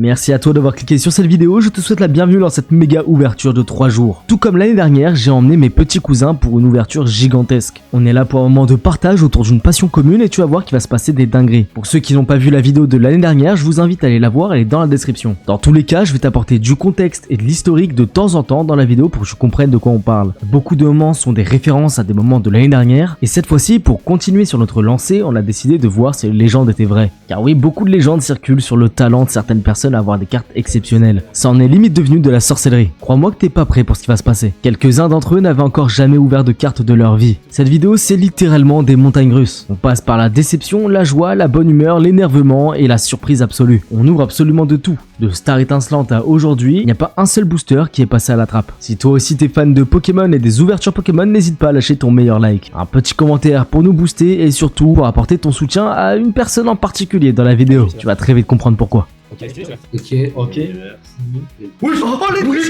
Merci à toi d'avoir cliqué sur cette vidéo, je te souhaite la bienvenue dans cette méga ouverture de 3 jours. Tout comme l'année dernière, j'ai emmené mes petits cousins pour une ouverture gigantesque. On est là pour un moment de partage autour d'une passion commune et tu vas voir qu'il va se passer des dingueries. Pour ceux qui n'ont pas vu la vidéo de l'année dernière, je vous invite à aller la voir, elle est dans la description. Dans tous les cas, je vais t'apporter du contexte et de l'historique de temps en temps dans la vidéo pour que tu comprennes de quoi on parle. Beaucoup de moments sont des références à des moments de l'année dernière et cette fois-ci, pour continuer sur notre lancée, on a décidé de voir si les légendes étaient vraies. Car oui, beaucoup de légendes circulent sur le talent de certaines personnes à avoir des cartes exceptionnelles. Ça en est limite devenu de la sorcellerie. Crois-moi que t'es pas prêt pour ce qui va se passer. Quelques-uns d'entre eux n'avaient encore jamais ouvert de cartes de leur vie. Cette vidéo, c'est littéralement des montagnes russes. On passe par la déception, la joie, la bonne humeur, l'énervement et la surprise absolue. On ouvre absolument de tout. De Star étincelante à aujourd'hui, il n'y a pas un seul booster qui est passé à la trappe. Si toi aussi t'es fan de Pokémon et des ouvertures Pokémon, n'hésite pas à lâcher ton meilleur like. Un petit commentaire pour nous booster et surtout pour apporter ton soutien à une personne en particulier dans la vidéo. Tu vas très vite comprendre pourquoi. Ok. Oui, oh les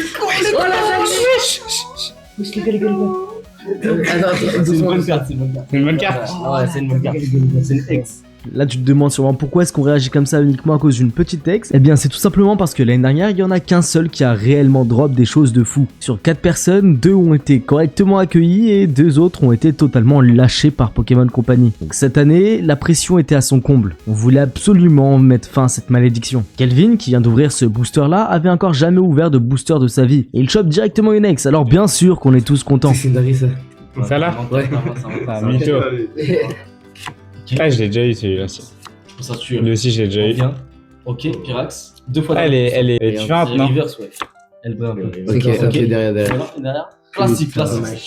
C'est une bonne carte, c'est une bonne carte. Ah ouais, c'est une bonne carte. C'est une ex. Là tu te demandes sûrement pourquoi est-ce qu'on réagit comme ça uniquement à cause d'une petite ex. Eh bien c'est tout simplement parce que l'année dernière il y en a qu'un seul qui a réellement drop des choses de fou. Sur 4 personnes, 2 ont été correctement accueillis et 2 autres ont été totalement lâchés par Pokémon Company. Donc cette année la pression était à son comble. On voulait absolument mettre fin à cette malédiction. Kelvin qui vient d'ouvrir ce booster là avait encore jamais ouvert de booster de sa vie. Et il chope directement une ex, alors bien sûr qu'on est tous contents. C'est une dinguerie ça. Ça là? Ouais. Ah, mytho. Ah, je l'ai déjà eu celui-là. Ça tue. Lui aussi, je l'ai déjà eu. Bien. Ok, Pyrax. 2 fois. Ah, elle est différente, non? Reverse, ouais. Elle brille un peu. Ok, derrière. Et derrière. Classique. Tu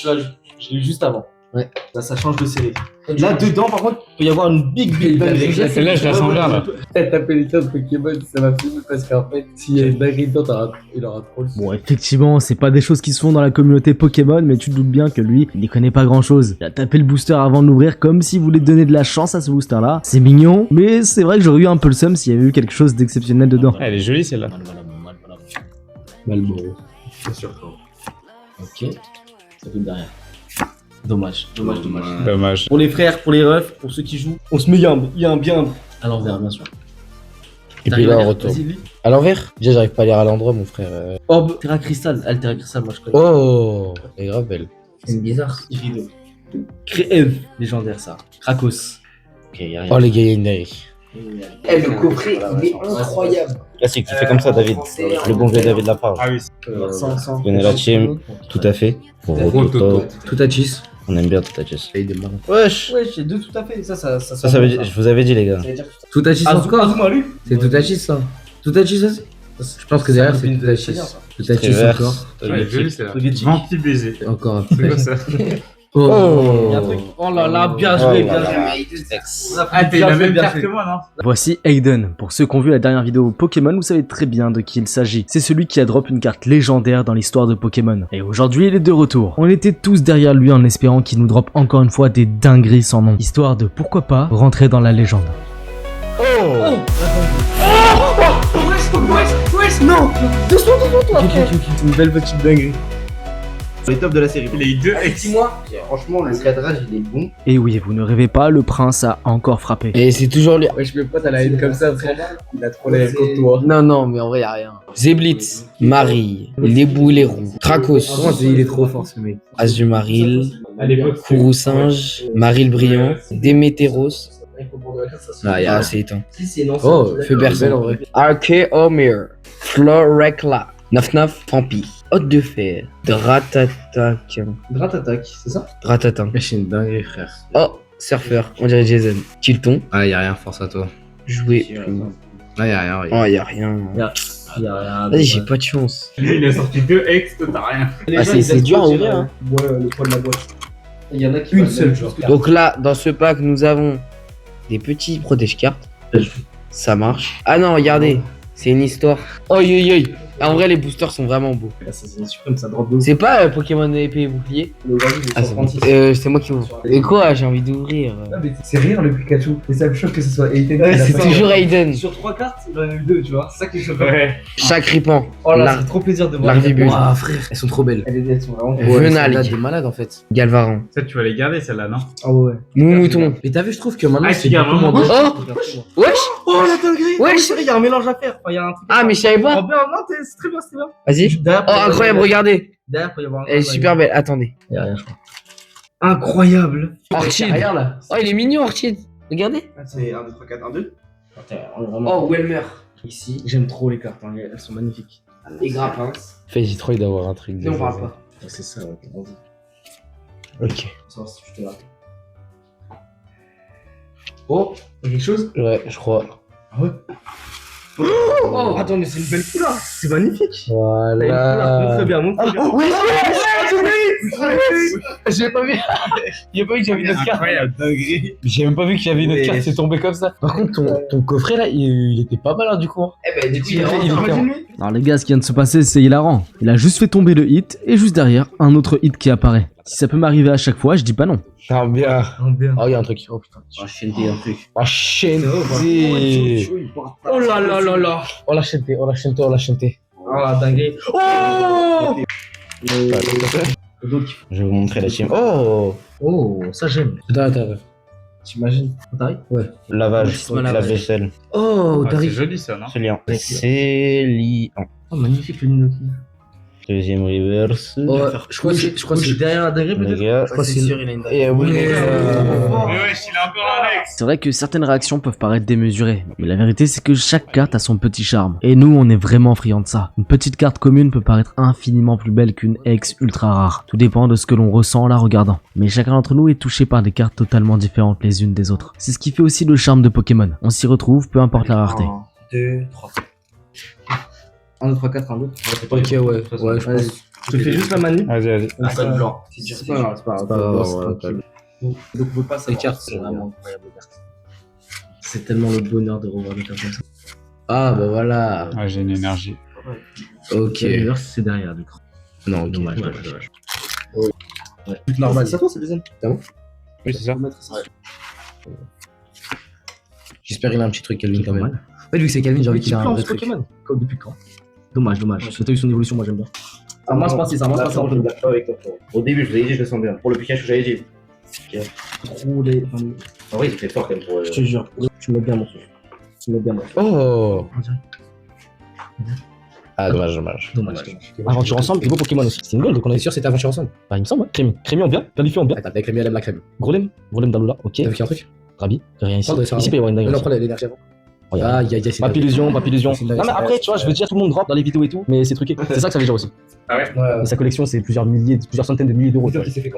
vois, je l'ai eu juste avant. Ouais. Là, ça change de série. Là, dedans, par contre, il peut y avoir une big dinguerie. Celle-là, je la sens bien, là. T'as tapé les top Pokémon, ça m'a fait parce qu'en fait, s'il y a une dinguerie dedans, il aura trop le son. Bon effectivement c'est pas des choses qui se font dans la communauté Pokémon mais tu te doutes bien que lui il n'y connaît pas grand chose. Il a tapé le booster avant de l'ouvrir comme s'il voulait donner de la chance à ce booster là. C'est mignon mais c'est vrai que j'aurais eu un peu le seum s'il y avait eu quelque chose d'exceptionnel dedans. Ah, elle est jolie, celle-là. Malboro. C'est sûr. Ok. Ça fait derrière. Dommage. Dommage. Pour les frères, pour les refs, pour ceux qui jouent, on se met bien à l'envers, bien sûr. Et puis là, on retourne. À l'envers? Déjà, j'arrive pas à lire à l'endroit, mon frère. Orb, Terra Crystal. Terra Crystal, moi je connais. Oh, elle est grave belle. C'est bizarre. Irido. Créev, légendaire ça. Krakos. Ok, y'a rien. Oh, les gars, il y a une dinguerie. Le coffret, il est incroyable. Classique, tu fais comme ça, David. Le bon vieux David Lafarge. Ah oui. Tu connais la team? Tout à fait. Tout à cheese. On aime bien tout à cheese. Wesh. Ouais, j'ai deux tout à fait. Ça Ça veut dire, je vous avais dit, les gars. Ça veut dire Tout à cheese encore. C'est tout à cheese ça. Tout à cheese aussi. Je pense que derrière c'est tout à cheese. Tout à cheese Reverse. encore. Ouais, joli, c'est là. Gentil baiser. Encore un C'est peu. quoi ça? Oh. Il y a un truc. Oh là là, bien joué, bien joué. Ah, t'as la même carte que moi, non? Voici Aiden. Pour ceux qui ont vu la dernière vidéo Pokémon, vous savez très bien de qui il s'agit. C'est celui qui a drop une carte légendaire dans l'histoire de Pokémon. Et aujourd'hui, il est de retour. On était tous derrière lui en espérant qu'il nous drop encore une fois des dingueries sans nom. Histoire de, pourquoi pas, rentrer dans la légende. Non. Doucement toi. Une belle petite dinguerie. Les tops de la série. Il a eu 2 ex. Dis-moi. Franchement le cadrage il est bon. Et oui, vous ne rêvez pas, le prince a encore frappé. Et c'est toujours lui. Wesh mais pourquoi t'as la haine comme ça frère? Il a trop la haine contre toi. Non, mais en vrai, y'a rien. Zeblitz, Marie, les bouts et les roues, Krakos, Il est trop fort ce mec. Azumaril, À l'époque, Kourou-Singe, Maril Brillant, Démétéros. Ah, c'est éteint. Oh, feu berçant en vrai. Archaeomir, Florecla, Naf Pampi, Hôte de Fer, Dratatac, Attaque, c'est ça? Dratatin. Wesh c'est une dinguerie frère. Oh, Surfeur, on dirait Jason. Tilton, Ah, y'a rien, force à toi. jouer. Ah, y'a rien, Oh, y'a rien. Il y a rien. Vas-y, j'ai pas de chance. lui, il a sorti 2 ex, toi, t'as rien. Ah, c'est dur à ouvrir, hein. Ouais, le poids de la boîte. Il y en a qui Une seule genre. Donc là, dans ce pack, nous avons des petits protège-cartes. Ça marche. Ah non, regardez, c'est une histoire. Oi, oi, oi. En vrai, les boosters sont vraiment beaux. C'est suprême, ça drop de ouf. C'est pas Pokémon épée et bouclier? Ah, c'est moi qui ouvre. Et quoi? J'ai envie d'ouvrir. C'est rire le Pikachu. Et ça me choque que ce soit Aiden. C'est toujours Aiden. Sur 3 cartes, il en a eu 2, tu vois. C'est ça qui est choquant. Ouais. Chacripant. Oh là, c'est trop plaisir de voir. Larvibule. Waouh, frère, elles sont trop belles. Elles sont vraiment Venal. Des malades en fait. Galvaran. Ça, tu vas les garder, celle-là, non? Ah ouais. Mouton. Mais t'as vu, je trouve que maintenant Ah, c'est tu gardes beaucoup moins vraiment. beau. Oh Wesh. Oh la dinguerie. Ouais, Il y a un mélange à faire. Il y a un truc. Ah, mais je savais Oh pas. bien, non, c'est très bien, c'est bien. Vas-y. Derrière, Oh, incroyable, regardez. Derrière, peut y avoir un. Elle est super belle. Attendez. Il y a rien, je crois. Incroyable. Orchid. Regarde là. Oh, il est mignon, Orchid. Regardez. C'est 1, 2, 3, 4, 1, 2. Oh, Welmer. Ici, j'aime trop les cartes, hein, elles sont magnifiques. Et Grappin. Fait, j'ai trop envie d'avoir un truc. Et on parle pas. Ouais, c'est ça, ouais, on dit. Ok. Ça, si je te la. Oh, il y a quelque chose? Ouais, je crois. Ah ouais. Oh, attends, mais c'est une belle couleur. C'est magnifique. Voilà. Montre bien, montre bien. Ouais, j'ai pas vu. J'ai pas vu que j'avais une autre carte. Incroyable, dinguerie. J'ai même pas vu qu'il y avait une autre carte, c'est tombé comme ça. Par contre, ton coffret là, il était pas mal hein, du coup. Eh ben, du coup, il est Alors les gars, ce qui vient de se passer, c'est hilarant. Il a juste fait tomber le hit, et juste derrière, un autre hit qui apparaît. Si ça peut m'arriver à chaque fois, je dis pas non. Ah bien. Bien. Oh, il y a un truc. Oh putain. Enchaîner un truc. Oh, chaîne. Oh là là là là. Oh la chaîneté, oh la chaîneté, oh la chaîneté. Oh la dinguerie. Je vais vous montrer la team. Oh, Oh, ça j'aime. Attends. T'imagines? T'arrives? lavage, la vaisselle. Oh, Ah, c'est t'arrives. joli, ça, non? C'est liant. C'est liant. Oh, magnifique le Ninoki. Deuxième reverse. Oh, je crois que c'est derrière la dinguerie Les peut-être? gars. je crois que c'est sûr, il a une Et oui, Mais wesh, il a encore un ex! C'est vrai que certaines réactions peuvent paraître démesurées, mais la vérité c'est que chaque carte a son petit charme. Et nous, on est vraiment friands de ça. Une petite carte commune peut paraître infiniment plus belle qu'une ex ultra rare. Tout dépend de ce que l'on ressent en la regardant. Mais chacun d'entre nous est touché par des cartes totalement différentes les unes des autres. C'est ce qui fait aussi le charme de Pokémon. On s'y retrouve, peu importe la rareté. 2, 3. 1, 2, 3, 4, 1, 2. Ok, ouais, je pense. Je te fais juste la manu. Vas-y. Ah, ça blanc. C'est pas grave, c'est pas grave. grave, Donc on peut pas ces cartes, c'est vraiment incroyable les cartes. C'est tellement le bonheur de revoir des cartes comme ça. Ah bah voilà. Ah, j'ai une énergie. Ok. L'univers c'est derrière du coup. Non, ok. Dommage. Ouais. Tout normal. C'est toi, c'est le deuxième. Oui, c'est ça. J'espère qu'il a un petit truc Calvin quand même. Ouais, vu que c'est Calvin, j'ai envie qu'il a un vrai truc. Pokémon. Comme depuis quand? Dommage. Parce que t'as eu son évolution, moi j'aime bien. Ça marche pas, ça marche pas, ça marche pas. Au début, je vous avais dit, je le sens bien. Pour le Pikachu, j'avais dit. Trop les. En vrai, il était fort quand même pour. Je te jure, tu me mets bien mon truc. Tu me mets bien mon truc. Oh. Ah, dommage. Dommage. Aventure ensemble et beau Pokémon aussi. C'est une gueule, donc on est sûr que c'était aventure ensemble. Bah, il me semble, ouais. Crémy. Crémy en bien, qualifié en bien. Attends, avec Crémy, elle aime la crème. Gros lemme d'Alola, ok. T'as vu qu'il y a un truc? Rabi, rien ici. Ici, il peut y avoir une dingue. Non, prends l'énergie avant. Ah, il y a Papy illusion. Non, mais après, tu vois, je veux dire, tout le monde drop dans les vidéos et tout, mais c'est truqué. C'est ça que ça veut dire aussi. Ah ouais? Et sa collection, c'est plusieurs centaines de milliers d'euros.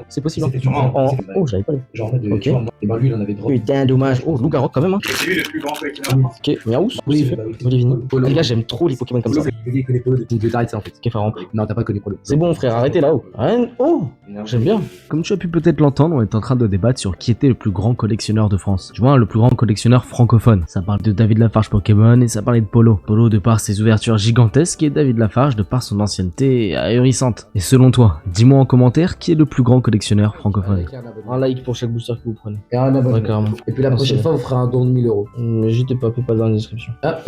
C'est possible. sûrement. Oh, j'avais pas lu. Genre, en fait, Ok. et ben lui, il en avait drop. Putain, dommage. Oh, Loup-Garou quand même, hein. C'est lui le plus grand collectionneur. Ok, Miaous, Olivini. Les gars, j'aime trop les Pokémon comme ça. Il connaît Polo depuis t'arrêtes ça en fait. Ok, Pharaon. Non, t'as pas connu Polo. C'est bon, frère, arrêtez là-haut. Rien. Oh, j'aime bien. Comme tu as pu peut-être l'entendre, on est en train de débattre sur qui était le plus grand collectionneur de France. Du moins, le plus grand collectionneur francophone. Ça parle de David Lafarge Pokémon et ça parlait de Polo. Polo de par ses ouvertures gigantesques et David Lafarge de par son ancienneté ahurissante. Et selon toi, dis-moi en commentaire qui est le plus grand collectionneur francophone. Un like pour chaque booster que vous prenez. Et un abonnement. Ouais, carrément. Et puis la prochaine fois, vous ferez un don de 1000 euros. N'hésitez pas, pas dans la description. Ah.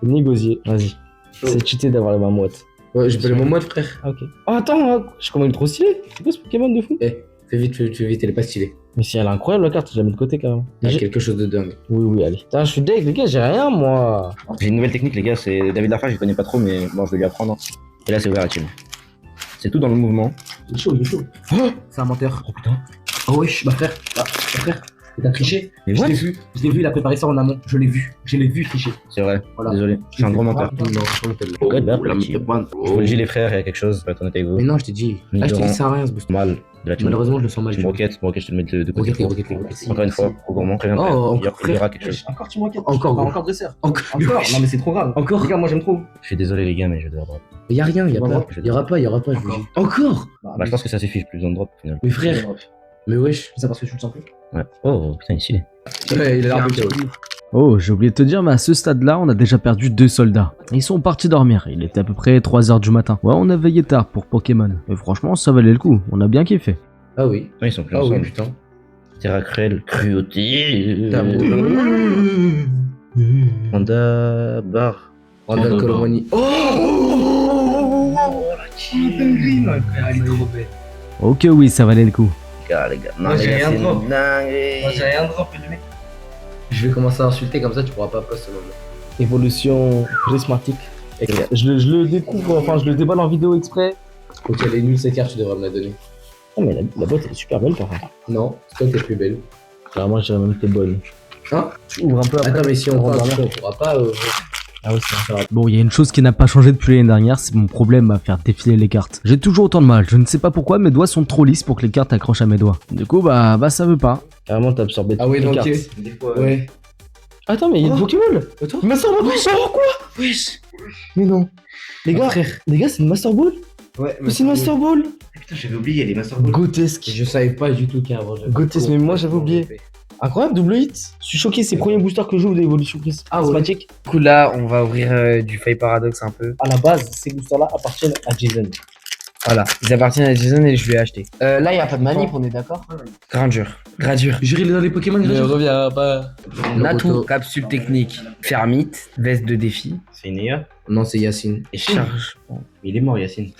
Ni gosier, vas-y. C'est cheaté d'avoir la main moite. Ouais, j'ai pas le moment, frère. Ah, ok. Oh, attends, je commande trop stylé. C'est quoi ce Pokémon de fou? Fais vite, elle est pas stylée. Mais si elle est incroyable la carte, je la mets de côté carrément. Il y a quelque chose de dingue. Oui, allez. Putain, je suis deg, les gars, j'ai rien moi. J'ai une nouvelle technique, les gars, c'est David Lafarge, je connais pas trop, mais bon, je vais lui apprendre. Et là, c'est ouvert à team. C'est tout dans le mouvement. Il est chaud. C'est un menteur. Oh putain. Oh wesh, ma frère. Il a triché. Mais Je what? l'ai vu, il a préparé ça en amont. Je l'ai vu tricher. C'est vrai, Voilà. désolé, je suis un gros menteur. Non, je le fais. God, là, je vous le dis, les frères, il y a quelque chose, je vais être honnête avec vous. Mais non, je t'ai dit. Ah, je t'ai dit ça à rien ce boost. Mal de la team. Malheureusement, je le sens mal. Team Rocket, je te le mets de côté. Rocket. Encore une fois, au gourmand, préviens Oh, il y aura quelque chose. Encore Team Rocket. Encore, gros. Encore dresseur. Encore. Non mais c'est trop grave. Encore. Les gars, moi j'aime trop. Je suis désolé, les gars, mais je vais devoir drop. Y a rien, y a On va pas. voir. Y aura pas, je vous dis. Encore. Bah, je pense que ça suffit, j'ai plus besoin de drop au final. Mais frère. Mais wesh. C'est ça parce que tu le sens plus. Ouais. Oh, putain, ici. Ouais, il a l'air un de petit chaos. peu. Oh, j'ai oublié de te dire, mais à ce stade-là, on a déjà perdu 2 soldats. Ils sont partis dormir, il était à peu près 3h du matin. Ouais, on a veillé tard pour Pokémon. Et franchement, ça valait le coup, on a bien kiffé. Ah oui. Ouais, ils sont plus Ah oui, ensemble. putain. Terra cruelle, cruauté. D'amour. Panda bar. Randall Colomani. Ok, oui, ça valait le coup. Les gars. Non, Moi, les j'ai gars, rien c'est drop. une dinguerie. Moi j'ai rien drop le mec. Je vais commencer à insulter comme ça tu pourras pas poster le moment. Évolution prismatique. Je le découvre, enfin je le déballe en vidéo exprès. Ok, elle est nulle cette carte, tu devrais me la donner. Oh mais la boîte elle est super belle par contre. Non, toi t'es plus belle. Alors moi je dirais même que t'es bonne. Hein? Ouvre un peu après. Attends, mais si on rentre parle, dans on pourra pas. Ah oui c'est vrai. Bon, il y a une chose qui n'a pas changé depuis l'année dernière, c'est mon problème à faire défiler les cartes. J'ai toujours autant de mal, je ne sais pas pourquoi, mes doigts sont trop lisses pour que les cartes accrochent à mes doigts. Du coup, bah ça veut pas. Carrément t'as absorbé Ah oui, toutes les donc. cartes. Ouais. Attends mais il y a une Pokéball. Attends. Master Ball quoi? Wesh. Mais non. Les gars, Frère. c'est une Master Ball? Ouais, Mais c'est une Master Ball? Putain, j'avais oublié les Master Ball. Grotesque. Je savais pas du tout qu'il y avait un Gauthier, mais moi, j'avais oublié. Incroyable, double hit. Je suis choqué, c'est le premier booster que j'ouvre d'évolution prismatique. Du coup là, on va ouvrir du Faille Paradox un peu. À la base, ces boosters-là appartiennent à Jason. Voilà, ils appartiennent à Jason et je lui ai acheté. Là, il y a pas de manip, on est d'accord? Gradure. J'irai dans les Pokémon gratuits. Reviens pas. Natu, capsule technique. Fermite, veste de défi. C'est Néa. Non, c'est Yacine. Et charge. Il est mort, Yacine.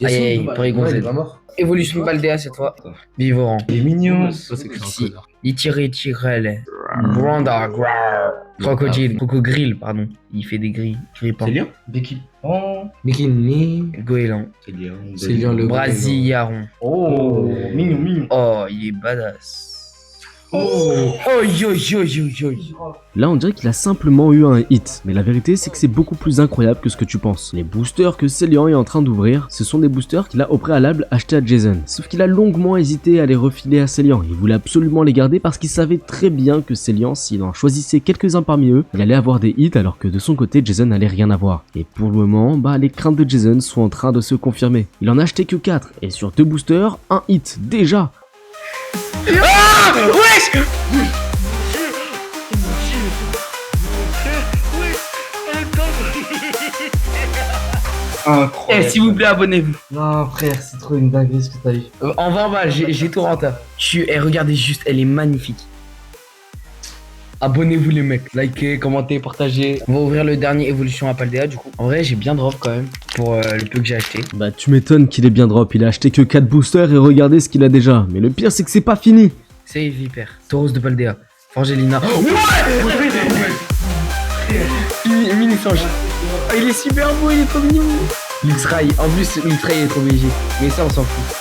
Aïe aïe, pour les gonzesses. mort. Évolution Baldea cette fois. Vivorant. Il est mignon. Ici. Itirel. Branda. Crocodile. Crocogrill, pardon. Il fait des grilles. Grippant. C'est Lion Becky. Oh. Bikini. Goéland. C'est Lion. C'est Lion le Brasillaron. Oh, mignon. Oh, il est badass. Oh, yo. Là, on dirait qu'il a simplement eu un hit, mais la vérité, c'est que c'est beaucoup plus incroyable que ce que tu penses. Les boosters que Célian est en train d'ouvrir, ce sont des boosters qu'il a au préalable achetés à Jason. Sauf qu'il a longuement hésité à les refiler à Célian. Il voulait absolument les garder parce qu'il savait très bien que Célian, s'il en choisissait quelques-uns parmi eux, il allait avoir des hits alors que de son côté, Jason n'allait rien avoir. Et pour le moment, les craintes de Jason sont en train de se confirmer. Il en a acheté que 4, et sur 2 boosters, un hit, déjà. Eh, s'il vous plaît, abonnez-vous. Non, frère, c'est trop une dinguerie ce que t'as eu. En bas, j'ai tout renta. Regardez juste, elle est magnifique. Abonnez-vous les mecs, likez, commentez, partagez. On va ouvrir le dernier évolution à Paldea du coup. En vrai j'ai bien drop quand même pour le peu que j'ai acheté. Bah tu m'étonnes qu'il est bien drop, il a acheté que 4 boosters et regardez ce qu'il a déjà. Mais le pire c'est que c'est pas fini. C'est Viper, Tauros de Paldea, Forgelina. Mini Sange. Oh, il est super beau, il est trop mignon. Luxray, en plus Luxray il est trop léger. Mais ça on s'en fout.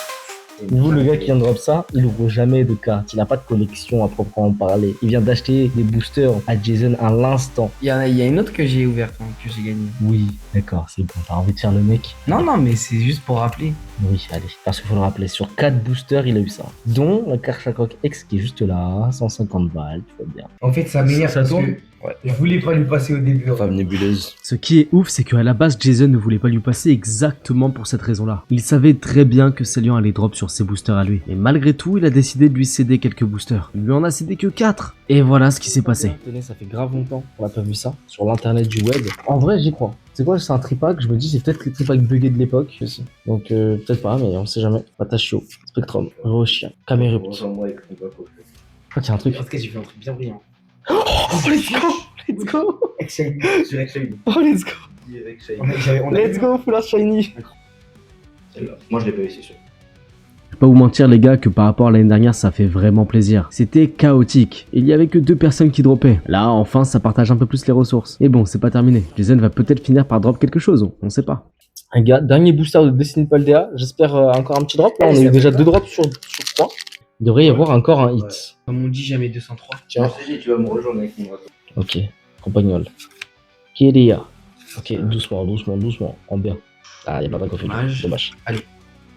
Vous, le gars qui vient de drop ça, il ouvre jamais de cartes. Il n'a pas de collection à proprement parler. Il vient d'acheter des boosters à Jason à l'instant. Il y a une autre que j'ai ouverte, hein, que j'ai gagnée. Oui, d'accord, c'est bon. T'as envie de faire le mec? Non, mais c'est juste pour rappeler. Oui, allez. Parce qu'il faut le rappeler, sur 4 boosters, il a eu ça. Dont la carte Chacoc X qui est juste là, 150 balles, tu vois bien. En fait, ça m'énerve parce que je voulais pas lui passer au début. Femme nébuleuse. Ce qui est ouf, c'est qu'à la base, Jason ne voulait pas lui passer exactement pour cette raison-là. Il savait très bien que Célian allait drop sur ses boosters à lui. Mais malgré tout, il a décidé de lui céder quelques boosters. Il lui en a cédé que 4. Et voilà ce qui s'est passé. Tenez, ça fait grave longtemps qu'on a pas vu ça sur l'internet du web. En vrai, j'y crois. C'est quoi, c'est un tripack? Je me dis, c'est peut-être le tripack buggé de l'époque aussi. Donc, peut-être pas, mais on sait jamais. Patachio, Spectrum, Rochien, Camerupt. Je crois qu'il y a un truc. En tout cas, j'ai fait un truc bien brillant. Oh, let's go! Let's go! Sur X-Shiny. Oh, let's go! Let's go, full art shiny! Moi, je l'ai pas eu, c'est sûr. Je vais pas vous mentir les gars que par rapport à l'année dernière ça fait vraiment plaisir. C'était chaotique. Il y avait que 2 personnes qui droppaient. Là enfin ça partage un peu plus les ressources. Et bon c'est pas terminé. Jason va peut-être finir par drop quelque chose, on sait pas. Un gars, dernier booster de Destiny Paldea. J'espère encore un petit drop. Là on a eu déjà 2 drops sur 3. Il devrait y avoir encore un hit. Comme on dit, jamais 203. Tiens. Tu vas me rejoindre avec mon bateau. Ok, compagnol. Kiria. Ok, doucement, en bien. Ah, y'a pas d'incoffet. Dommage. Allez.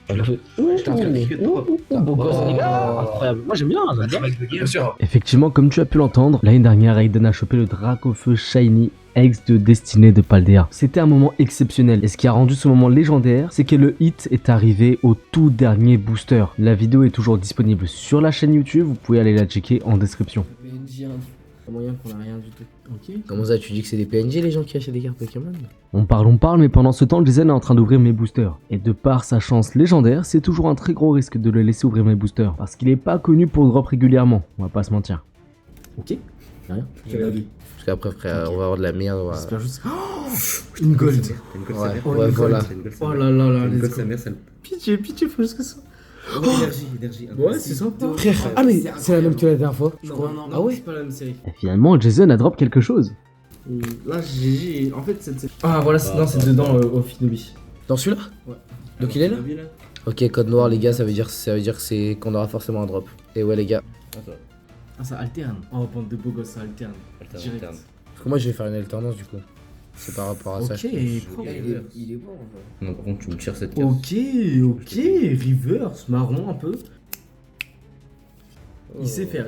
Beau gosse, les gars. Incroyable. Moi j'aime bien, j'adore. Bien sûr. Effectivement comme tu as pu l'entendre, l'année dernière Aiden a chopé le Dracofeu Shiny ex de Destinée de Paldea. C'était un moment exceptionnel et ce qui a rendu ce moment légendaire, c'est que le hit est arrivé au tout dernier booster. La vidéo est toujours disponible sur la chaîne YouTube, vous pouvez aller la checker en description. Pas moyen qu'on a rien du tout. Ok. Comment ça, tu dis que c'est des PNG les gens qui achètent des cartes Pokémon? On parle, mais pendant ce temps, Jason est en train d'ouvrir mes boosters. Et de par sa chance légendaire, c'est toujours un très gros risque de le laisser ouvrir mes boosters. Parce qu'il est pas connu pour drop régulièrement, on va pas se mentir. Ok. Rien. Parce qu'après, frère, on va avoir de la merde. On va... J'espère juste. Oh, une gold. Ouais, voilà. Oh là là là, Une let's gold, go. sa mère, ça le. Pitié, faut juste que ça. Énergie. Ouais, c'est sympa. Frère, ah mais c'est la même que la dernière fois. Non, Ah ouais. c'est pas la même série. Et finalement, Jason a drop quelque chose. Là, GG, en fait, cette série. Ah, voilà, non, c'est dedans au Finobi. Dans celui-là? Ouais. Donc il est là? Ok, code noir, les gars, ça veut dire que c'est qu'on aura forcément un drop. Et ouais, les gars. Ah, ça alterne. Oh, bande de beaux gosses, ça alterne. Direct. Parce que moi, je vais faire une alternance du coup. C'est par rapport à ça. Ok, je pense. propre. Il est bon en vrai. Non, par contre, tu me tires cette carte. Ok, reverse, marron un peu. Il sait faire.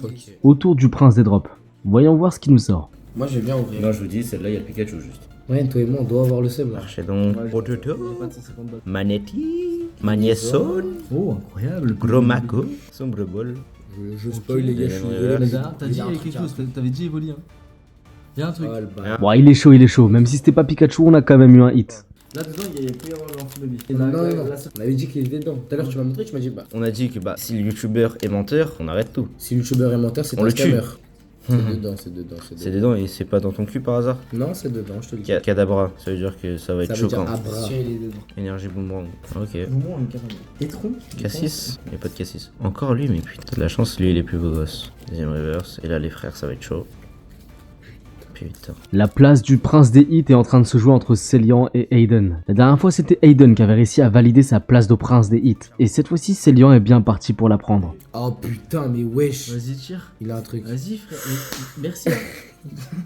Ok. Autour du prince des drops. Voyons voir ce qui nous sort. Moi je vais bien ouvrir. Non, je vous dis, celle-là, il y a le Pikachu juste. Ouais, toi et moi, on doit avoir le seum là. Marchez donc. J'ai Potato, pas de 150 balles. Manetti, Magneson, Oh, incroyable. Gros Mako, Sombre Ball. Je spoil les gars, je suis Ouais. désolé. T'as dit quelque chose, t'avais dit Evoli. Hein. Y'a un truc. Oh, le bâtard. Bon, il est chaud. Même si c'était pas Pikachu, on a quand même eu un hit. Là dedans, il peut y avoir l'Amphinobi. Non. On avait dit qu'il était dedans. Tout à l'heure, tu m'as montré, tu m'as dit, bah, On a dit que bah, si le youtubeur est menteur, on arrête tout. si le youtubeur est menteur, c'est On un le tue. scammer. C'est dedans. C'est dedans et c'est pas dans ton cul par hasard. Non, c'est dedans, je te le dis. Cadabra, ça veut dire que ça va être Ça veut dire choquant. Abra. Énergie boomerang. Ok. Moumon, une caramel. Tétron. Cassis Il n'y a pas de Cassis. Encore lui, mais putain, t'as de la chance, lui il est plus beau gosse. Deuxième reverse. Et là, les frères, ça va être chaud. Putain. La place du prince des hits est en train de se jouer entre Célian et Aiden. La dernière fois, c'était Aiden qui avait réussi à valider sa place de prince des hits. Et cette fois-ci, Célian est bien parti pour la prendre. Oh putain, mais wesh. Vas-y, tire. Il a un truc. Vas-y, frère. Merci.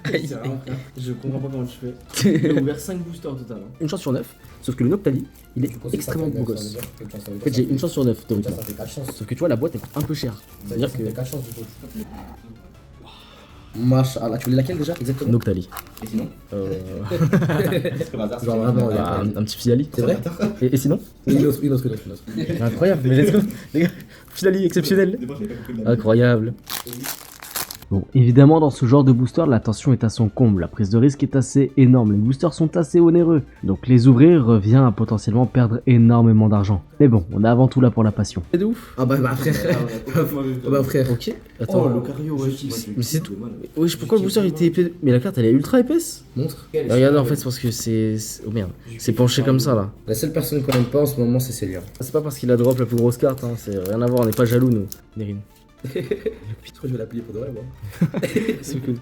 C'est vraiment, frère. Je comprends pas comment tu fais. J'ai ouvert 5 boosters au total. Hein. Une chance sur 9. Sauf que le Noctali, il est extrêmement beau gosse. En fait, j'ai une chance sur 9 théoriquement. Sauf que tu vois, la boîte est un peu chère. C'est-à-dire que. Machallah, tu voulais laquelle déjà? Exactement. Noctali. Et sinon Genre vraiment, Un petit Phyali. c'est vrai? Et sinon Une autre. Incroyable, mais let's go. Les gars, Phyali exceptionnel. Incroyable. Bon, évidemment, dans ce genre de booster, la tension est à son comble. La prise de risque est assez énorme. Les boosters sont assez onéreux. Donc les ouvrir revient à potentiellement perdre énormément d'argent. Mais bon, on est avant tout là pour la passion. C'est de ouf. Ah bah frère. Ah bah frère. Ok. Attends. Oh, Lucario, ouais. Mais c'est tout. Wesh, pourquoi le booster il était épais? Mais la carte elle est ultra épaisse. Montre. Regarde, en fait, c'est parce que oh merde. C'est penché comme ça là. La seule personne qu'on aime pas en ce moment, c'est Célia. C'est pas parce qu'il a drop la plus grosse carte, hein. C'est rien à voir, on n'est pas jaloux nous. Nerine. Je crois que je vais l'appeler pour de vrai, moi. C'est cool.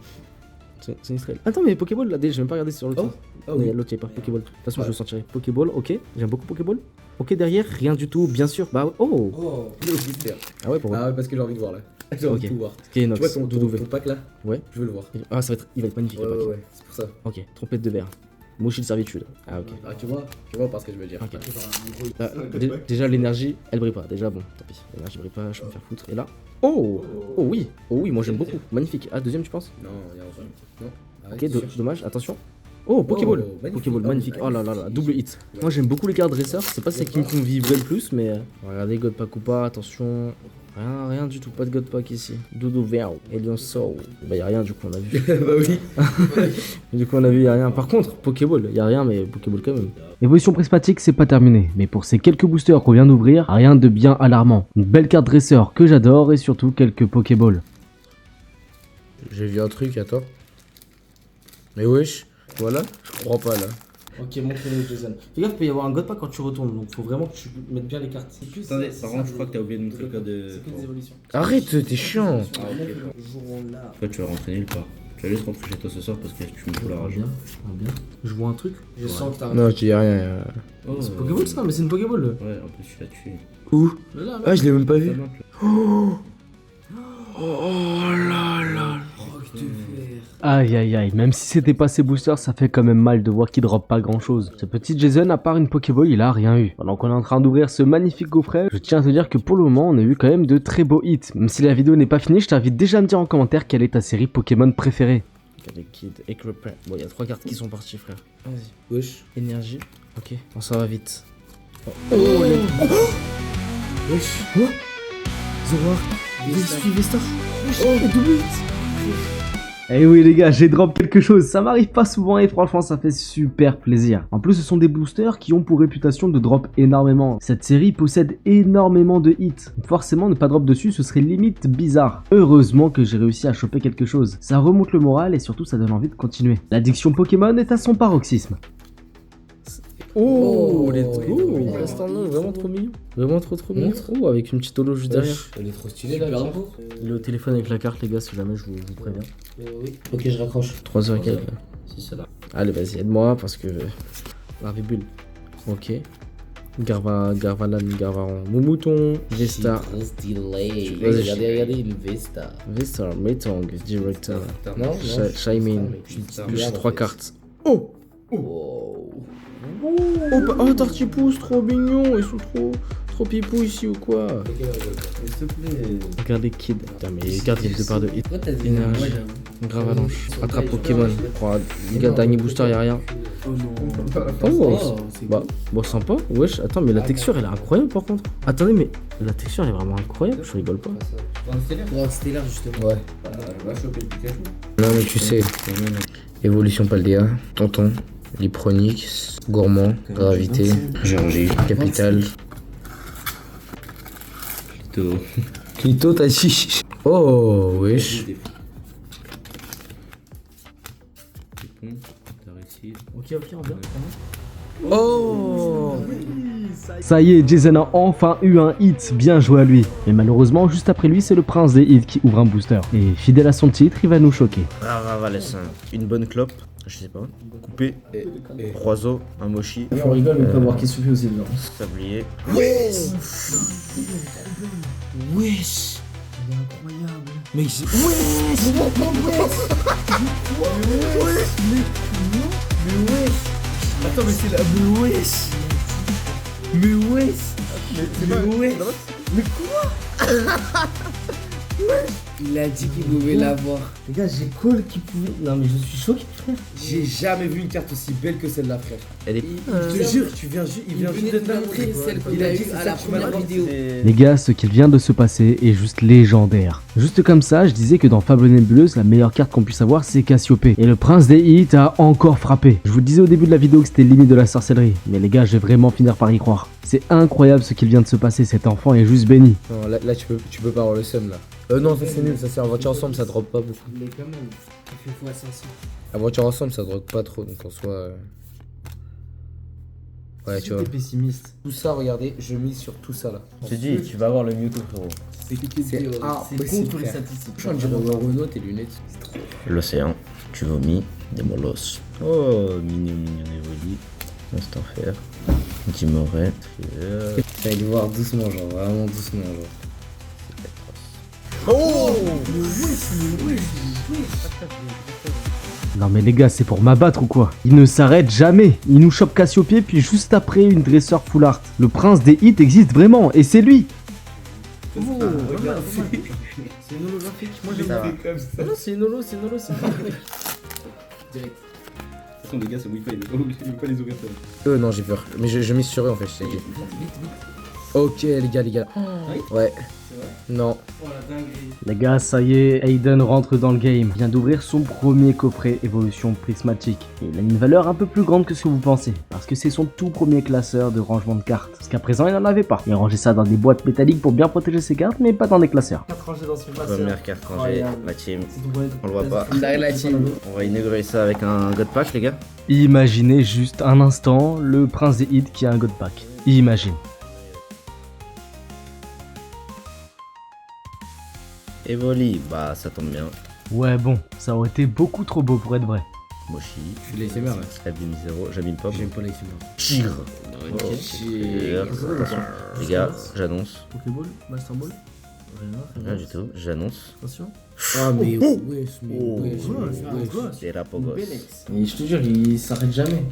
C'est une estrelle. Attends, mais Pokéball là, j'ai même pas regardé sur l'autre. Ah Oui, oui. l'autre il est pas Pokéball. De toute façon, je le sentirai. Pokéball, ok. J'aime beaucoup Pokéball. Ok, derrière, rien du tout, bien sûr. Bah, oh. Oh, le booster. Ah ouais, pourquoi Ah ouais, parce que j'ai envie de voir là. J'ai envie de Ok. tout voir. Ok, Tu vois Nox, ton Doudou V. pack là? Ouais. Je veux le voir. Ah, il va être magnifique le pack. Ouais, c'est pour ça. Ok, trompette de verre. Mouchi de servitude. Ah, ok. Ah, tu vois parce que je veux dire. Ok. Ah, déjà, l'énergie, elle brille pas. Déjà, bon, tant pis. L'énergie brille pas, je vais me faire foutre. Et là. Oh oui. Oh oui, moi j'aime beaucoup. Magnifique. Ah, deuxième, tu penses? Non, il y a un truc. Non. Ok, dommage, attention. Oh, Pokéball. magnifique. Pokéball, Ah, magnifique. Oh là là là, double hit. Moi j'aime beaucoup les cartes dresseurs. C'est pas celles qui me font vibrer le plus, mais. Regardez, Godpack ou pas, attention. Rien du tout, pas de Godpack ici. Doudou Vert, Elion Soul. Bah, y'a rien du coup, on a vu. Bah oui. Du coup, on a vu, y'a rien. Par contre, Pokéball, y'a rien, mais Pokéball quand même. Évolution prismatique, c'est pas terminé, mais pour ces quelques boosters qu'on vient d'ouvrir, rien de bien alarmant. Une belle carte dresseur que j'adore et surtout quelques Pokéballs. J'ai vu un truc, attends. Mais wesh, voilà, je crois pas là. Ok, montre-le, Jason. Fais gaffe, il peut y avoir un godpack quand tu retournes, donc faut vraiment que tu mettes bien les cartes. C'est plus. Attendez, par contre, je crois que t'as oublié de montrer le code de. C'est que des évolutions. Arrête, t'es chiant. Jouerons là. Toi, tu vas rentrer nulle part. Tu vas juste rentrer chez toi ce soir parce que tu me fous la rage. Bien. Je vois un truc. Je sens que t'as un. Non, je dis rien. Oh, C'est Pokéball ça, mais c'est une Pokéball. Ouais, en plus, tu l'as tué. Où? Mais là, Ah, je l'ai même pas vu. Aïe aïe aïe, même si c'était pas ses boosters, ça fait quand même mal de voir qu'il drop pas grand chose. Ce petit Jason, à part une Pokéball, il a rien eu. Pendant qu'on est en train d'ouvrir ce magnifique coffret, je tiens à te dire que pour le moment, on a eu quand même de très beaux hits. Même si la vidéo n'est pas finie, je t'invite déjà à me dire en commentaire quelle est ta série Pokémon préférée. Regardez, Kid, Equipment. Bon, il y a 3 cartes qui sont parties, frère. Vas-y. Wesh. Énergie. Ok. Bon, ça va vite. Wesh. Zoroark. Vestar. Oh, double hit. Eh oui les gars, j'ai drop quelque chose, ça m'arrive pas souvent et franchement ça fait super plaisir. En plus ce sont des boosters qui ont pour réputation de drop énormément. Cette série possède énormément de hits. Forcément ne pas drop dessus ce serait limite bizarre. Heureusement que j'ai réussi à choper quelque chose. Ça remonte le moral et surtout ça donne envie de continuer. L'addiction Pokémon est à son paroxysme. Oh, let's go. Vraiment trop mignon. Vraiment trop mignon. Oh, avec une petite holo juste derrière. Elle est trop stylée là. Il est au téléphone avec la carte les gars si jamais je vous préviens. Oui. Ok, je raccroche. 3h quelques là. Si c'est là. Allez vas-y aide-moi parce que... La rébule. Ok. Garvalan, Moumouton, Vesta. Trop stylé. Vas-y, Regardez le Vesta. Vesta, Metong, Director. Non, Shaimin. J'ai 3 cartes. Oh Oh. Oh, Tartipousse, trop mignon. Ils sont trop pipou ici ou quoi? S'il te plaît. Regardez Kid. Putain mais regarde il y a 2 par 2. Pourquoi t'as dit Énergie. Grave avalanche. Attrape Pokémon. Oh, les gars, dernier booster, y'a rien. Oh, bah, bon, sympa. Wesh, attends, mais la texture elle est incroyable par contre. Attendez, mais la texture elle est vraiment incroyable, je rigole pas. Ouais, c'était là justement. Ouais. Va choper le Pikachu. Non, mais tu sais. Évolution Paldea, Tonton, Lipronix, Gourmand, Gravité, Géorgie, Capital. Clito, t'as dit. Oh, wesh. Ok, on vient. Oh. Ça y est, Jason a enfin eu un hit, bien joué à lui. Mais malheureusement, juste après lui, c'est le prince des hits qui ouvre un booster. Et fidèle à son titre, il va nous choquer. Ravalecin. Une bonne clope, je sais pas. Coupé. 3 os, un mochi. On rigole, mais on peut avoir qui souffle aussi dedans. Sablier. Wesh. Wesh. Il est incroyable. Mec, c'est... Attends, mais c'est la. Mais wesh. Mais quoi? Il a dit qu'il pouvait l'avoir. Les gars, j'ai call qui pouvait. Non, mais je suis choqué, frère. J'ai jamais vu une carte aussi belle que celle-là, frère. Elle est. Je te jure, il vient juste de te la montrer. Celle qu'on Il a a eue dit à la première vidéo. Les gars, ce qu'il vient de se passer est juste légendaire. Juste comme ça, je disais que dans Fable Nébuleuse, la meilleure carte qu'on puisse avoir, c'est Cassiopée. Et le prince des hits a encore frappé. Je vous disais au début de la vidéo que c'était le limite de la sorcellerie. Mais les gars, je vais vraiment finir par y croire. C'est incroyable ce qu'il vient de se passer, cet enfant est juste béni. Non, là tu peux pas avoir le seum là. Non, ça c'est nul, ça c'est en voiture ensemble, ça drop pas beaucoup. Il est quand même. Il fait x500. La voiture ensemble, ça drop pas trop, donc en soi. Ouais, tu vois. T'es pessimiste. Tout ça, regardez, je mise sur tout ça là. Je te dis, tu vas avoir le Mewtwo, frérot. C'est C'est contre les statistiques. Je dirais au Renault, tes lunettes. L'océan, tu vomis, des molosses. Oh, mignon évoli. Instant fer. Timoret. T'as le voir doucement, genre, vraiment doucement, genre. Non mais les gars, c'est pour m'abattre ou quoi? Il ne s'arrête jamais. Il nous chope Cassiopée, puis juste après, une dresseur full art. Le prince des hits existe vraiment, et c'est lui. Oh, regarde, c'est une holographique. Moi j'ai fait comme ça. Non, c'est une holo, c'est parfait. Direct. De toute façon, les gars, c'est Wi-Fi, il veut pas les ouvrir. Non, j'ai peur. Mais je mise sur eux en fait, je t'ai dit. Ok, les gars. Ouais. Non. Les gars, ça y est, Aiden rentre dans le game. Il vient d'ouvrir son premier coffret évolution prismatique. Et il a une valeur un peu plus grande que ce que vous pensez. Parce que c'est son tout premier classeur de rangement de cartes. Jusqu'à présent, il n'en avait pas. Il rangeait ça dans des boîtes métalliques pour bien protéger ses cartes, mais pas dans des classeurs. 4 rangées dans son classeur. Première carte rangée, la team. On le voit pas. La team. On va inaugurer ça avec un God Pack, les gars. Imaginez juste un instant le prince des hits qui a un God Pack. Imagine. Evoli, bah ça tombe bien. Ouais bon, ça aurait été beaucoup trop beau pour être vrai. Moshi. Je suis les là. Abîme 0, j'abîme pas. J'aime pas les Tire. Les gars, j'annonce. Pokéball, Master Ball. Rien du tout, j'annonce. Attention. Ah, mais wesh. C'est la Pogos. Et je te jure, il s'arrête jamais.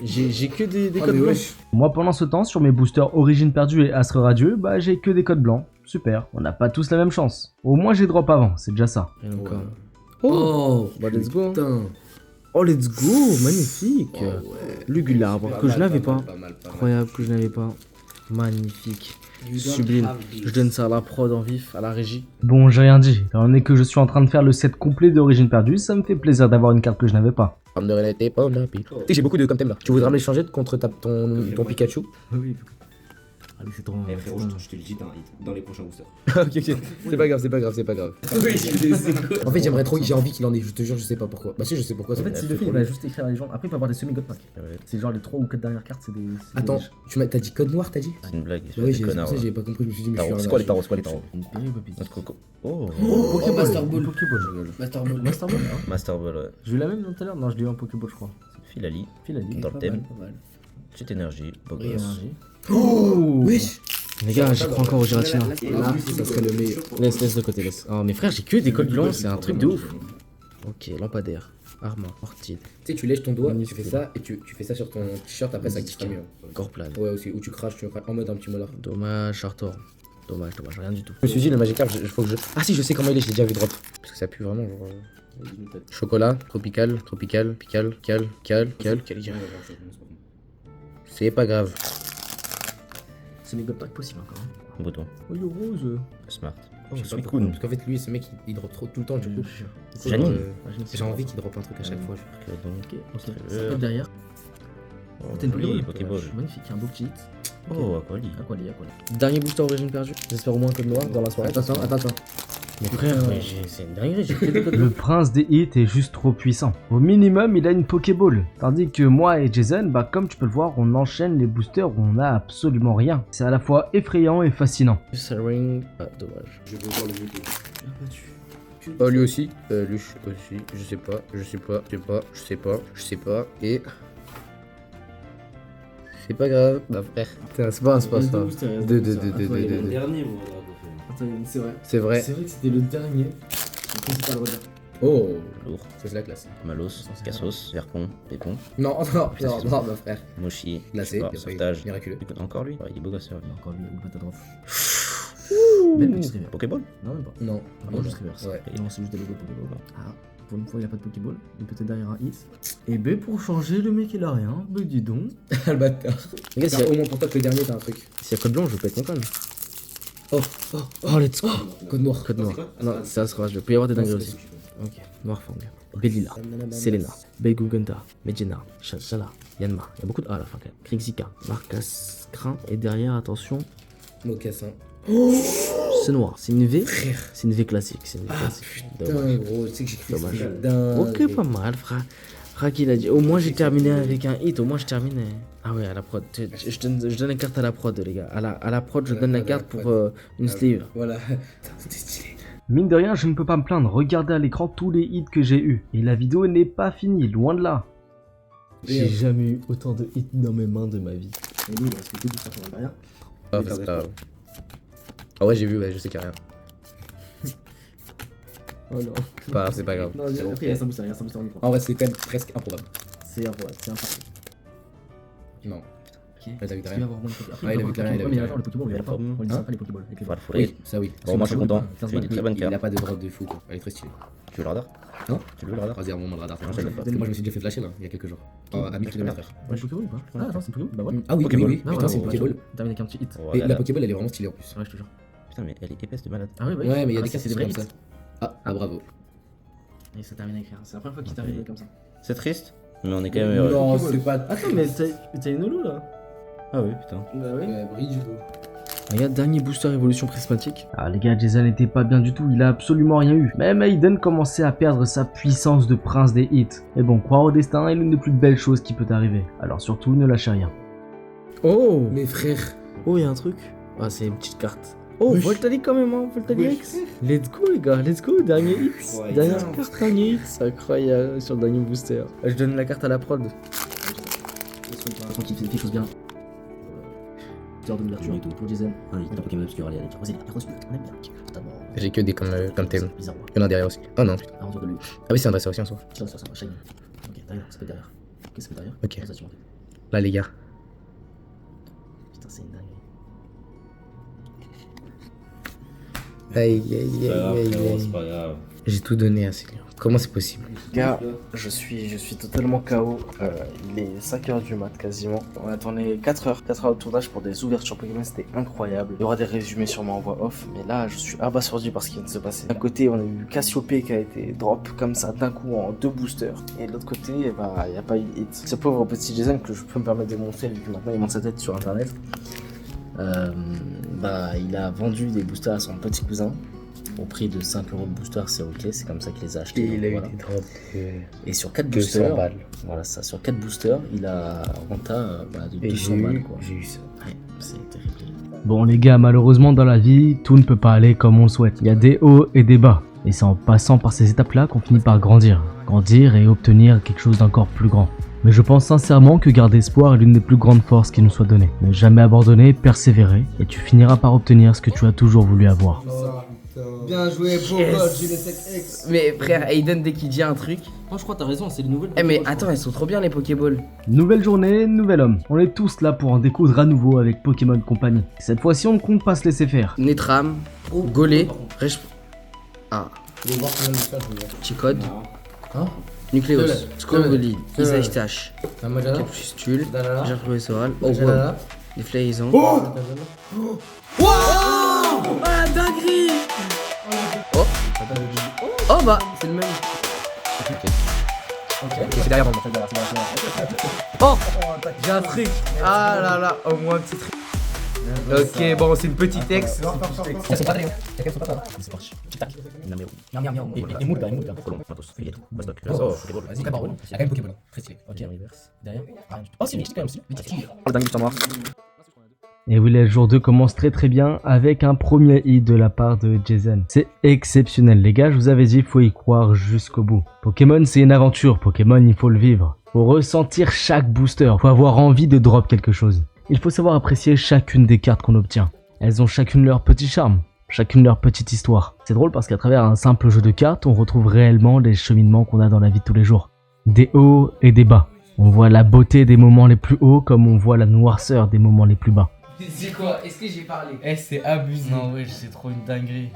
J'ai que des codes blancs. Moi pendant ce temps, sur mes boosters Origine perdue et Astre radieux, bah j'ai que des codes blancs. Super, on n'a pas tous la même chance. Au moins j'ai drop avant, c'est déjà ça. Et encore. Oh, bah let's go. Oh, let's go, magnifique. Lugulabre, que je n'avais pas. Incroyable que je n'avais pas. Magnifique. Sublime. Je donne ça à la prod en vif, à la régie. Bon, j'ai rien dit. Étant donné que je suis en train de faire le set complet d'Origine Perdue, ça me fait plaisir d'avoir une carte que je n'avais pas. Pomme de réalité, pomme de pi. Tu sais, j'ai beaucoup de comme thème là. Tu voudrais me l'échanger contre ton Pikachu? Oui. Allez, c'est trop. Eh frérot, je te le dis dans les prochains boosters. Ok. C'est pas grave, c'est pas grave. En fait, j'aimerais trop, j'ai envie qu'il en ait, je te jure, je sais pas pourquoi. Bah si, je sais pourquoi. En fait, si le fait, il va juste écrire la légende. Après, il peut avoir des semi-god pack. C'est genre les 3 ou 4 dernières cartes, c'est des. Attends, t'as dit code noir, t'as dit? C'est une blague. Oui, j'ai connard. j'ai pas compris, je me suis dit, mais je suis C'est quoi les tarots? C'est quoi les tarots? Papy. Notre coco. Oh, Master Ball. Pokéball. Master Ball. Master Ball, hein. Master Ball, ouais. J'ai eu la même tout à l'heure. Non, je l'ai eu en Pokéball, je crois. Filali. Filali. Dans le thème. Petite énergie. Beau gosse. Oh wesh. Les gars, j'y crois encore au Giratina. Là, ça serait le meilleur. Laisse de côté, laisse. Oh, mes frères, j'ai que des codes blancs, c'est un truc de ouf. Ok, lampadaire. Arma, Ortide. Tu sais, tu lèches ton doigt, tu fais ça, et tu fais ça sur ton t-shirt, après ça active mieux. Corplane. Ouais, aussi, où tu craches en mode un petit molar. Dommage, Chartor. Dommage, rien du tout. Je me suis dit, le Magikarp, faut que je. Ah si, je sais comment il est, je l'ai déjà vu drop. Parce que ça pue vraiment, genre. Chocolat, tropical, cal. C'est pas grave. C'est mes god pack possible encore. Hein. Bouton. Oh, yo, rose. Smart. Oh, Je sais pas pourquoi, Suicune. parce qu'en fait, lui, ce mec, il drop trop tout le temps, du coup. Janine. J'ai envie qu'il drop un truc à chaque fois. Ok. Ça peut être derrière. Oh, T'as une joli, Pokéball. Pokéball. Magnifique, un beau petit hit. Oh, Aquali. Aquali. Dernier booster origine perdu. J'espère au moins un code noir dans la soirée. Attends. Mes frères, c'est une dinguerie, j'ai fait des codes Le prince des hits est juste trop puissant. Au minimum, il a une Pokéball. Tandis que moi et Jason, bah comme tu peux le voir, on enchaîne les boosters où on a absolument rien. C'est à la fois effrayant et fascinant. Ring. Ah, dommage. Je veux voir le vidéo. Oh, lui aussi. Lui aussi. Je sais pas. Et. C'est pas grave. Bah, frère. Putain, c'est pas. Deux. Le dernier, moi, là. C'est vrai. C'est vrai. C'est vrai que c'était le dernier. C'est pas le redire. Oh. Lourd. C'est la classe. Malos. Cassos. Verpon. Pépon. Non, bah, frère. Moshi. Glacé. Support, Sauvetage. Miraculeux. Écoute, encore lui. Ouais, il est beau gosse, lui. Encore lui, ou patate drop. Belle petite river. Pokéball. Non, même pas. Non. Non, juste reverse. Ouais. Non, c'est juste des logos Pokéball. Ah, pour une fois, il n'y a pas de Pokéball. Il peut être derrière un hit. Et B, pour changer, le mec, il a rien. Bah, dis donc. Le bâtard. Les gars, s'il y a au moins pour toi que le dernier, t'as un truc. S'il y a code blanc, je peux être content. Oh, let's go. Code noir. Non, ça sera. Je peux y avoir des dingueries aussi. Ok. Noirfang. Bellila. Selena. Belgugenta. Medjena. Shala. Yanma. Il y a beaucoup de A à la fin quand même. Krixika. Marcas. Crin. Et derrière, attention. Mocassin. C'est noir. C'est une V. C'est une V classique. Putain, gros. Tu sais que j'ai cru. Dommage. Ok, pas mal, frère. Raki a dit, au moins j'ai terminé avec un hit, Ah ouais, à la prod, je donne la carte à la prod, les gars. À la prod, je donne la carte pour une sleeve. Voilà, c'était stylé. Mine de rien, je ne peux pas me plaindre. Regardez à l'écran tous les hits que j'ai eu. Et la vidéo n'est pas finie, loin de là. J'ai jamais eu autant de hits dans mes mains de ma vie. Et lui, il reste que du ça derrière. Ah, c'est pas grave. Ah ouais, j'ai vu, ouais, je sais qu'il y a rien. Oh non. C'est pas grave. Non, après, il y a un booster, en En vrai, c'est quand même presque improbable. C'est improbable, c'est imparfait. Non. Ok. Ouais, t'as vu que t'as Il va rien. avoir moins de Pokéball. Ouais, il a vu que rien, il a vu Mais que attends, le Pokéball, il y a pas. On le dit après les Pokéballs. Avec les Faut le balles. fourrer. Ça oui. Bon, moi je suis content. 15 C'est une très bonne Il a carte. pas de drop de fou, quoi. Elle est très stylée. Tu veux le radar? Non. Tu veux le radar? Vas-y, un moment de radar. Non, je l'ai pas. Parce que moi, je me suis déjà fait flasher là, il y a quelques jours. À 1000 km/h. Ouais, Pokéball ou pas? Ah, attends, c'est Pokéball? Bah voilà. Ah oui, Pokéball. oui. Ah, Putain, c'est ouais, Pokéball. Terminé avec un petit hit. Oh Et là la là. Pokéball, elle est vraiment stylée en plus. Ouais, je te jure. Putain, mais elle est épaisse de malade. Ah ouais, Ouais, mais il y a des c'est cartes des vrais comme hits. ça. Ah, bravo. Et ça termine avec rien. C'est la première fois qu'il t'arrive comme ça. C'est triste, mais on est quand même heureux. Non, c'est pas. Attends, mais t'as une holo là? Ah oui, putain. Bah ouais. Bridge. Regarde, dernier booster évolution prismatique. Ah les gars, Jason n'était pas bien du tout, il a absolument rien eu. Même Aiden commençait à perdre sa puissance de prince des hits. Mais bon, croire au destin est l'une des plus belles choses qui peut arriver. Alors surtout, ne lâchez rien. Oh, mes frères. Oh, il y a un truc. Ah, c'est une petite carte. Oh, Voltali quand même, hein, Voltali X. Let's go, les gars, let's go, dernier hit. Ouais, Dernière carte, dernier hit. C'est incroyable sur le dernier booster. Je donne la carte à la prod. Façon qui fait quelque chose bien. Heure d'ouverture et tout pour Jason. Un hit, un Pokémon obscur, allez, tu rosé, on aime bien. Totalement. J'ai que des comme thème. Bizarre, ouais. Il y en a derrière aussi. Oh non, putain. Aventure de lui. Ah oui, c'est un dresseur aussi en soi. Ça, shiny. Ok, derrière, ça peut être derrière. Ok, ça peut être derrière. Ok. Ça, tu montes. Là, les gars. Putain, c'est une dinguerie. Aïe, C'est pas grave, frérot, c'est pas grave. J'ai tout donné à Céline. Comment c'est possible? Gars, je suis totalement KO. Il est 5h du mat quasiment. On a tourné 4 heures de tournage pour des ouvertures Pokémon, c'était incroyable. Il y aura des résumés sûrement en voix off, mais là je suis abasourdi par ce qui vient de se passer. D'un côté, on a eu Cassiope qui a été drop comme ça d'un coup en 2 boosters. Et de l'autre côté, bah, il n'y a pas eu de hit. Ce pauvre petit Jason que je peux me permettre de montrer vu que maintenant il monte sa tête sur internet. Bah, il a vendu des boosters à son petit cousin. Au prix de 5 € de booster, c'est ok, c'est comme ça qu'il les a achetés. Et il a voilà. eu des drops. Et sur 4 200 boosters, balles. voilà ça, sur 4 boosters, il a renta de 200 balles quoi. J'ai eu ça. Ouais, c'est terrible. Bon les gars, malheureusement dans la vie, tout ne peut pas aller comme on le souhaite. Il y a des hauts et des bas. Et c'est en passant par ces étapes-là qu'on finit par grandir. Grandir et obtenir quelque chose d'encore plus grand. Mais je pense sincèrement que garder espoir est l'une des plus grandes forces qui nous soit donnée. Ne jamais abandonner, persévérer, et tu finiras par obtenir ce que tu as toujours voulu avoir. Bien joué, beau gosse, Genetech X. Mais frère, Aiden, dès qu'il dit un truc. Moi, je crois que t'as raison, c'est les nouvelles. Eh, mais attends, elles sont trop bien les Pokéballs. Nouvelle journée, nouvel homme. On est tous là pour en découdre à nouveau avec Pokémon Company. Cette fois-ci, on ne compte pas se laisser faire. Netram, Golé, Ah, Je vais voir combien de messages je vais voir. Chicode, Hein Nucléos, Seul. Scorboli, Seul. Isaistache, Namajana. Capustule, Dalala. Gertrude Professoral, Oh wow, Dalala. des Flaisons. Ah, dinguerie. Oh bah, c'est le même. C'est derrière, Oh, j'ai un truc. Ah là là, au moins un petit truc. Ok, bon, c'est une petite ex. C'est pas très. C'est parti. Tic-tac. Miam, miam, miam. Et moule, moule. Vas-y, Cabaron. Il y a quand même Pokéball. Très stylé. Ok. Derrière. Oh, c'est une quand même. C'est une Et oui, le jour 2 commence très bien avec un premier hit de la part de Jason. C'est exceptionnel les gars, je vous avais dit, il faut y croire jusqu'au bout. Pokémon c'est une aventure, Pokémon il faut le vivre. Faut ressentir chaque booster, faut avoir envie de drop quelque chose. Il faut savoir apprécier chacune des cartes qu'on obtient. Elles ont chacune leur petit charme, chacune leur petite histoire. C'est drôle parce qu'à travers un simple jeu de cartes, on retrouve réellement les cheminements qu'on a dans la vie de tous les jours. Des hauts et des bas. On voit la beauté des moments les plus hauts comme on voit la noirceur des moments les plus bas. C'est quoi? Est-ce que j'ai parlé? Eh, c'est abusé. Non, ouais, c'est trop une dinguerie.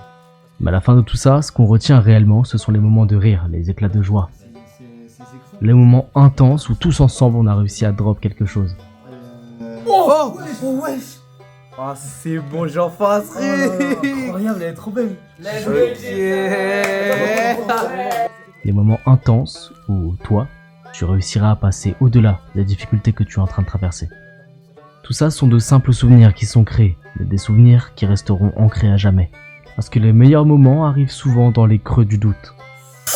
Mais à la fin de tout ça, ce qu'on retient réellement, ce sont les moments de rire, les éclats de joie. Les moments intenses où tous ensemble on a réussi à drop quelque chose. Oh, wesh. Ah, c'est bon, j'en fasse Incroyable, elle est trop belle. Les moments intenses où toi, tu réussiras à passer au-delà des difficultés que tu es en train de traverser. Tout ça sont de simples souvenirs qui sont créés, mais des souvenirs qui resteront ancrés à jamais. Parce que les meilleurs moments arrivent souvent dans les creux du doute.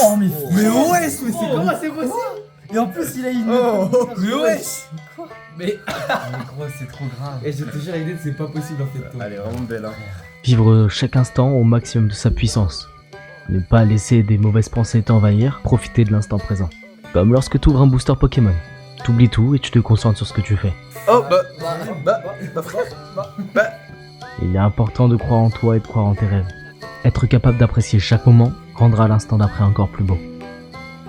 Oh, mais wesh, mais c'est comment c'est possible? Et en plus, il a une. Mais wesh. Mais gros, c'est trop grave. Et je te jure, Aiden, c'est pas possible en fait. Elle est vraiment belle, hein. Vivre chaque instant au maximum de sa puissance. Ne pas laisser des mauvaises pensées t'envahir, profiter de l'instant présent. Comme lorsque tu ouvres un booster Pokémon. T'oublies tout et tu te concentres sur ce que tu fais. Oh, frère. Il est important de croire en toi et de croire en tes rêves. Être capable d'apprécier chaque moment rendra l'instant d'après encore plus beau.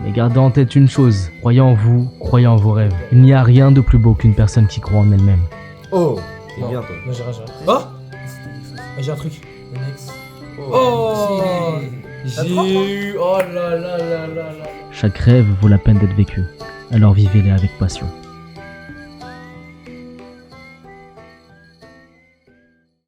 Mais gardez en tête une chose, croyez en vous, croyez en vos rêves. Il n'y a rien de plus beau qu'une personne qui croit en elle-même. Oh, t'es bien, toi. Moi, j'ai j'ai un truc. Oh, j'ai eu. Oh là là là là là. Chaque rêve vaut la peine d'être vécu, alors vivez-les avec passion.